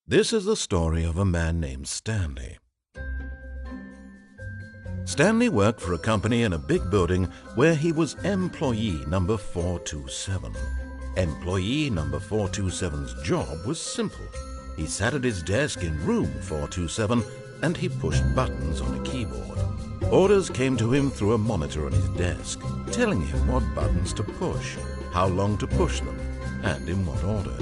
This is the story of a man named Stanley. Stanley worked for a company in a big building where he was employee number 427. Employee number 427's job was simple. He sat at his desk in room 427 and he pushed buttons on a keyboard. Orders came to him through a monitor on his desk, telling him what buttons to push, how long to push them, and in what order.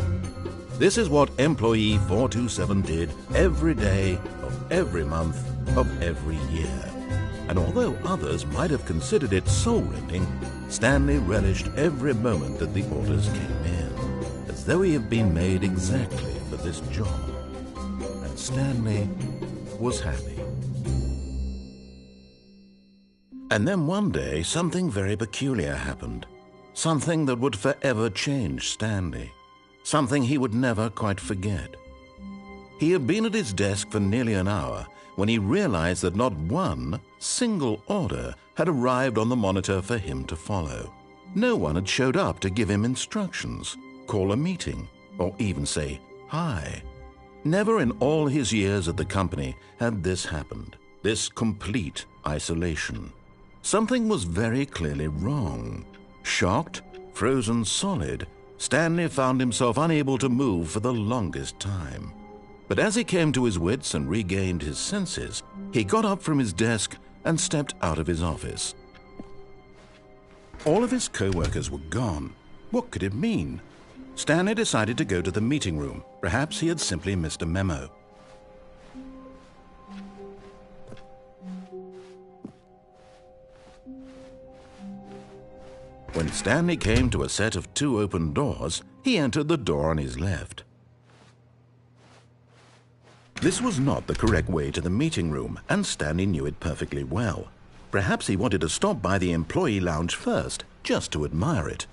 This is what employee 427 did every day of every month of every year. And although others might have considered it soul-rending, Stanley relished every moment that the orders came in, as though he had been made exactly for this job. And Stanley was happy. And then one day, something very peculiar happened. Something that would forever change Stanley. Something he would never quite forget. He had been at his desk for nearly an hour when he realized that not one single order had arrived on the monitor for him to follow. No one had showed up to give him instructions, call a meeting, or even say hi. Never in all his years at the company had this happened, this complete isolation. Something was very clearly wrong. Shocked, frozen solid, Stanley found himself unable to move for the longest time. But as he came to his wits and regained his senses, he got up from his desk and stepped out of his office. All of his co-workers were gone. What could it mean? Stanley decided to go to the meeting room. Perhaps he had simply missed a memo. When Stanley came to a set of 2 open doors, he entered the door on his left. This was not the correct way to the meeting room, and Stanley knew it perfectly well. Perhaps he wanted to stop by the employee lounge first, just to admire it.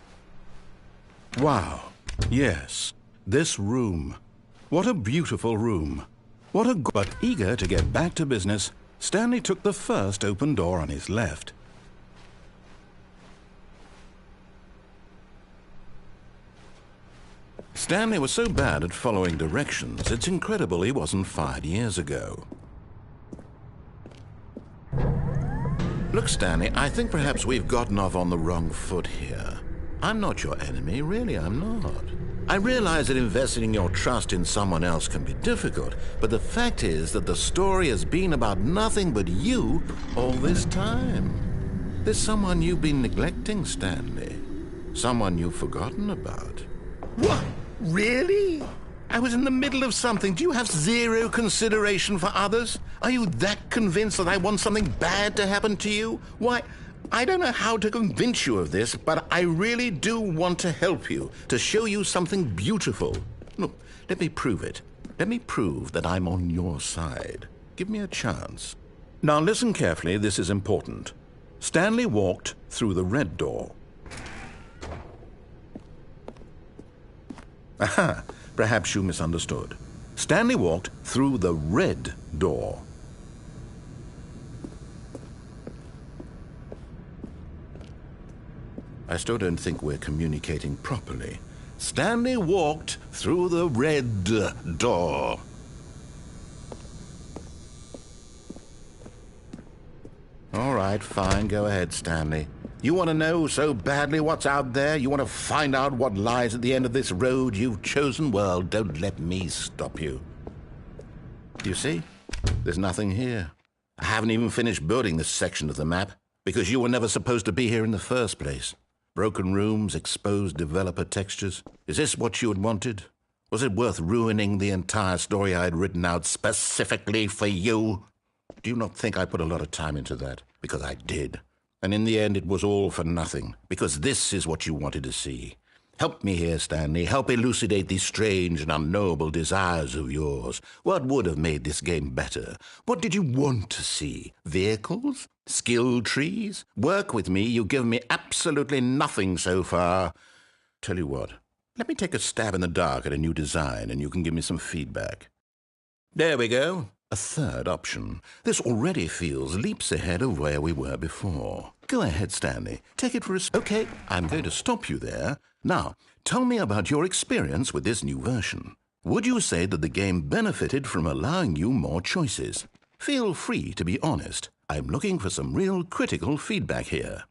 Wow, yes, this room. What a beautiful room. But eager to get back to business, Stanley took the first open door on his left. Stanley was so bad at following directions, it's incredible he wasn't fired years ago. Look, Stanley, I think perhaps we've gotten off on the wrong foot here. I'm not your enemy, really, I'm not. I realize that investing your trust in someone else can be difficult, but the fact is that the story has been about nothing but you all this time. There's someone you've been neglecting, Stanley. Someone you've forgotten about. What? Really? I was in the middle of something. Do you have zero consideration for others? Are you that convinced that I want something bad to happen to you? Why, I don't know how to convince you of this, but I really do want to help you, to show you something beautiful. Look, let me prove it. Let me prove that I'm on your side. Give me a chance. Now listen carefully, this is important. Stanley walked through the red door. Aha, perhaps you misunderstood. Stanley walked through the red door. I still don't think we're communicating properly. Stanley walked through the red door. All right, fine, go ahead, Stanley. You want to know so badly what's out there? You want to find out what lies at the end of this road you've chosen? Well, don't let me stop you. You see? There's nothing here. I haven't even finished building this section of the map, because you were never supposed to be here in the first place. Broken rooms, exposed developer textures. Is this what you had wanted? Was it worth ruining the entire story I had written out specifically for you? Do you not think I put a lot of time into that? Because I did. And in the end, it was all for nothing, because this is what you wanted to see. Help me here, Stanley. Help elucidate these strange and unknowable desires of yours. What would have made this game better? What did you want to see? Vehicles? Skill trees? Work with me. You've given me absolutely nothing so far. Tell you what, let me take a stab in the dark at a new design, and you can give me some feedback. There we go. A third option. This already feels leaps ahead of where we were before. Go ahead, Stanley. Take it for a... Okay, I'm going to stop you there. Now, tell me about your experience with this new version. Would you say that the game benefited from allowing you more choices? Feel free to be honest. I'm looking for some real critical feedback here.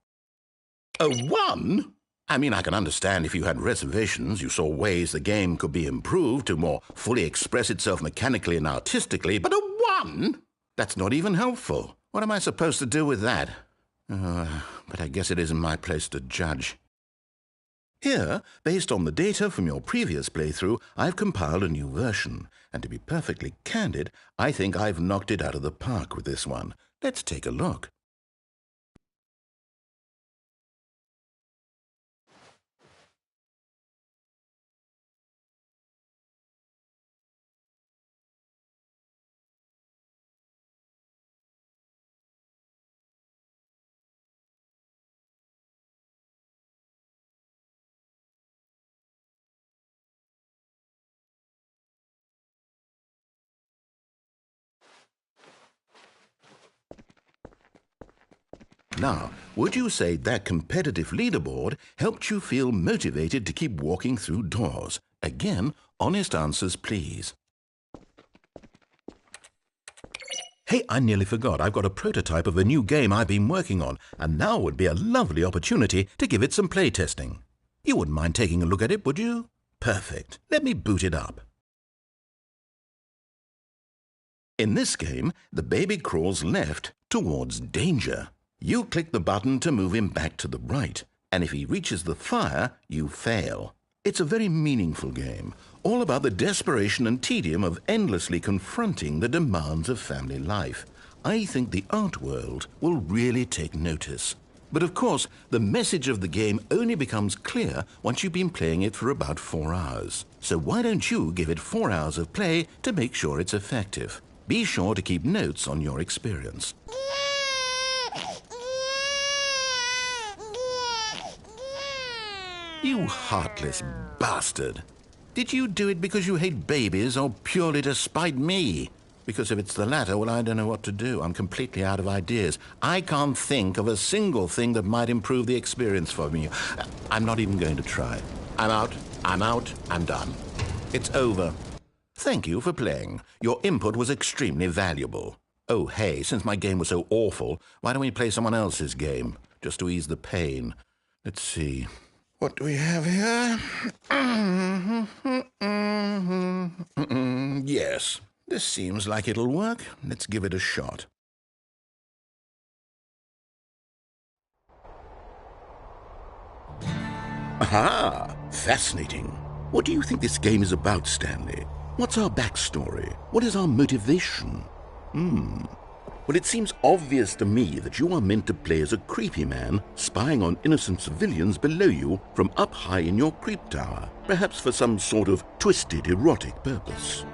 A 1? I mean, I can understand if you had reservations, you saw ways the game could be improved to more fully express itself mechanically and artistically, but a 1? That's not even helpful. What am I supposed to do with that? But I guess it isn't my place to judge. Here, based on the data from your previous playthrough, I've compiled a new version. And to be perfectly candid, I think I've knocked it out of the park with this one. Let's take a look. Now, would you say that competitive leaderboard helped you feel motivated to keep walking through doors? Again, honest answers, please. Hey, I nearly forgot. I've got a prototype of a new game I've been working on, and now would be a lovely opportunity to give it some play testing. You wouldn't mind taking a look at it, would you? Perfect. Let me boot it up. In this game, the baby crawls left towards danger. You click the button to move him back to the right, and if he reaches the fire, you fail. It's a very meaningful game, all about the desperation and tedium of endlessly confronting the demands of family life. I think the art world will really take notice. But of course, the message of the game only becomes clear once you've been playing it for about 4 hours. So why don't you give it 4 hours of play to make sure it's effective? Be sure to keep notes on your experience. You heartless bastard. Did you do it because you hate babies or purely to spite me? Because if it's the latter, well, I don't know what to do. I'm completely out of ideas. I can't think of a single thing that might improve the experience for me. I'm not even going to try. I'm out, I'm done. It's over. Thank you for playing. Your input was extremely valuable. Oh, hey, since my game was so awful, why don't we play someone else's game, just to ease the pain? Let's see. What do we have here? Yes, this seems like it'll work. Let's give it a shot. Aha! Fascinating. What do you think this game is about, Stanley? What's our backstory? What is our motivation? Well, it seems obvious to me that you are meant to play as a creepy man spying on innocent civilians below you from up high in your creep tower, perhaps for some sort of twisted erotic purpose.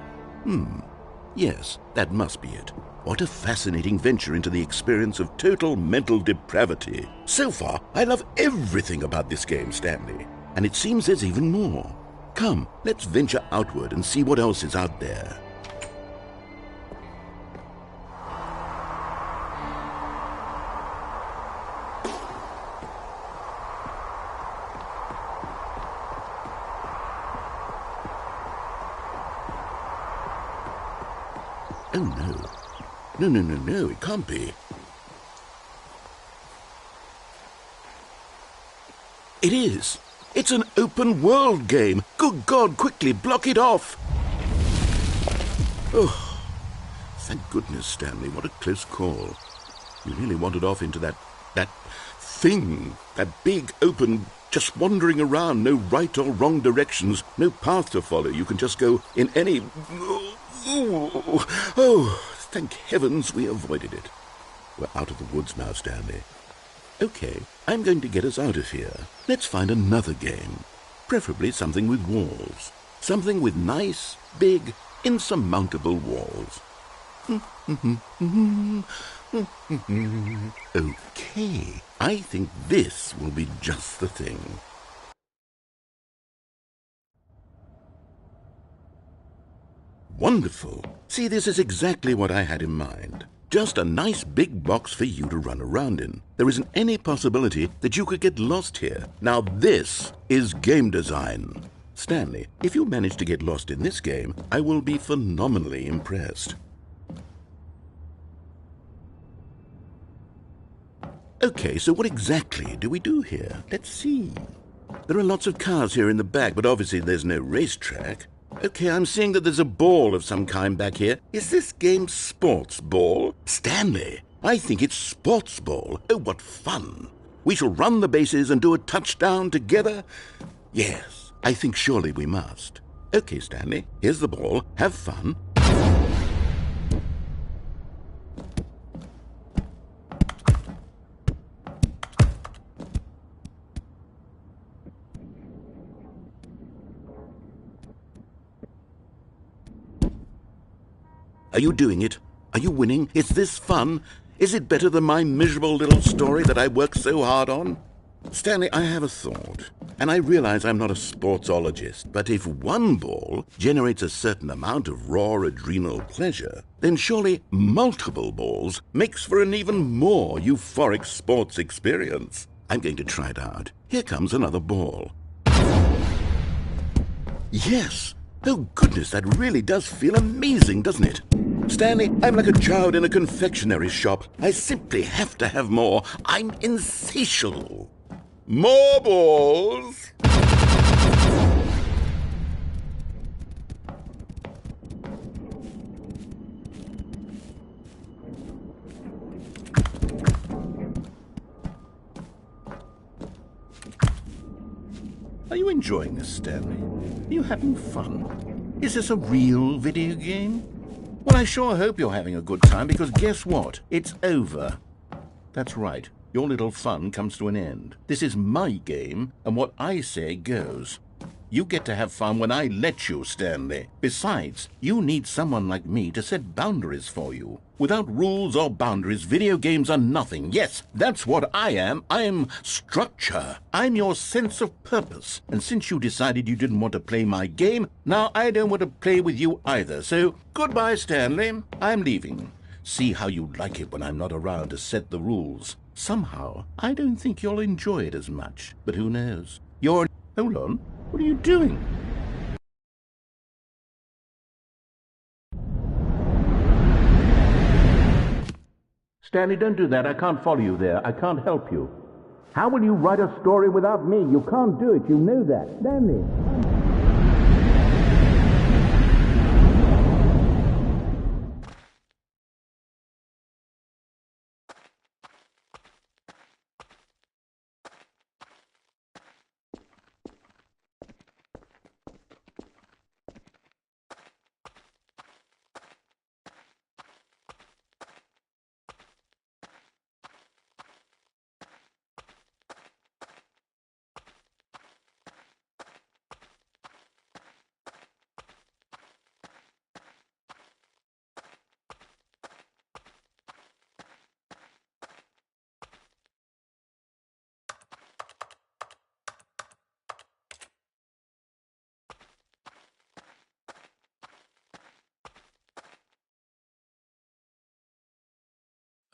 Yes, that must be it. What a fascinating venture into the experience of total mental depravity. So far, I love everything about this game, Stanley. And it seems there's even more. Come, let's venture outward and see what else is out there. Oh, no. No, it can't be. It is. It's an open world game. Good God, quickly block it off. Oh, thank goodness, Stanley. What a close call. You really wandered off into that thing. That big, open, just wandering around. No right or wrong directions. No path to follow. You can just go in any... Oh, thank heavens we avoided it. We're out of the woods now, Stanley. Okay, I'm going to get us out of here. Let's find another game. Preferably something with walls. Something with nice, big, insurmountable walls. Okay, I think this will be just the thing. Wonderful. See, this is exactly what I had in mind. Just a nice big box for you to run around in. There isn't any possibility that you could get lost here. Now this is game design. Stanley, if you manage to get lost in this game, I will be phenomenally impressed. Okay, so what exactly do we do here? Let's see. There are lots of cars here in the back, but obviously there's no racetrack. Okay, I'm seeing that there's a ball of some kind back here. Is this game sports ball? Stanley, I think it's sports ball. Oh, what fun. We shall run the bases and do a touchdown together. Yes, I think surely we must. Okay, Stanley, here's the ball. Have fun. Are you doing it? Are you winning? Is this fun? Is it better than my miserable little story that I worked so hard on? Stanley, I have a thought, and I realize I'm not a sportsologist, but if one ball generates a certain amount of raw adrenal pleasure, then surely multiple balls makes for an even more euphoric sports experience. I'm going to try it out. Here comes another ball. Yes! Oh goodness, that really does feel amazing, doesn't it? Stanley, I'm like a child in a confectionery shop. I simply have to have more. I'm insatiable. More balls! Are you enjoying this, Stanley? Are you having fun? Is this a real video game? Well, I sure hope you're having a good time, because guess what? It's over. That's right. Your little fun comes to an end. This is my game, and what I say goes. You get to have fun when I let you, Stanley. Besides, you need someone like me to set boundaries for you. Without rules or boundaries, video games are nothing. Yes, that's what I am. I'm structure. I'm your sense of purpose. And since you decided you didn't want to play my game, now I don't want to play with you either. So, goodbye, Stanley. I'm leaving. See how you like it when I'm not around to set the rules. Somehow, I don't think you'll enjoy it as much. But who knows? Hold on. What are you doing? Stanley, don't do that. I can't follow you there. I can't help you. How will you write a story without me? You can't do it. You know that. Stanley.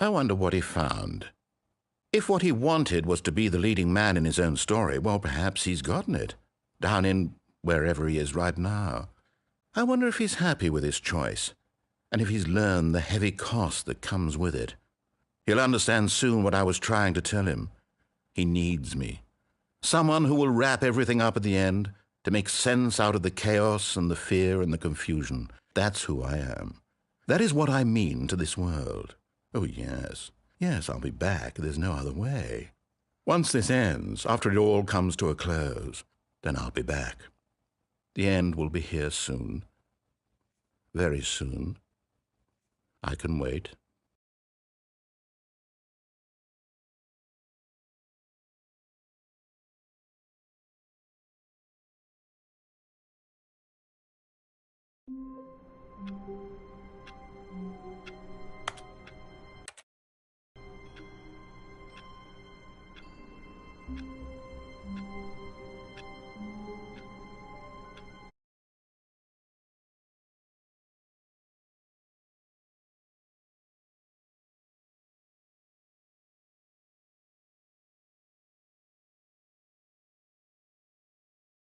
I wonder what he found. If what he wanted was to be the leading man in his own story, well, perhaps he's gotten it, down in wherever he is right now. I wonder if he's happy with his choice, and if he's learned the heavy cost that comes with it. He'll understand soon what I was trying to tell him. He needs me. Someone who will wrap everything up at the end, to make sense out of the chaos and the fear and the confusion. That's who I am. That is what I mean to this world. Oh, yes. Yes, I'll be back. There's no other way. Once this ends, after it all comes to a close, then I'll be back. The end will be here soon. Very soon. I can wait.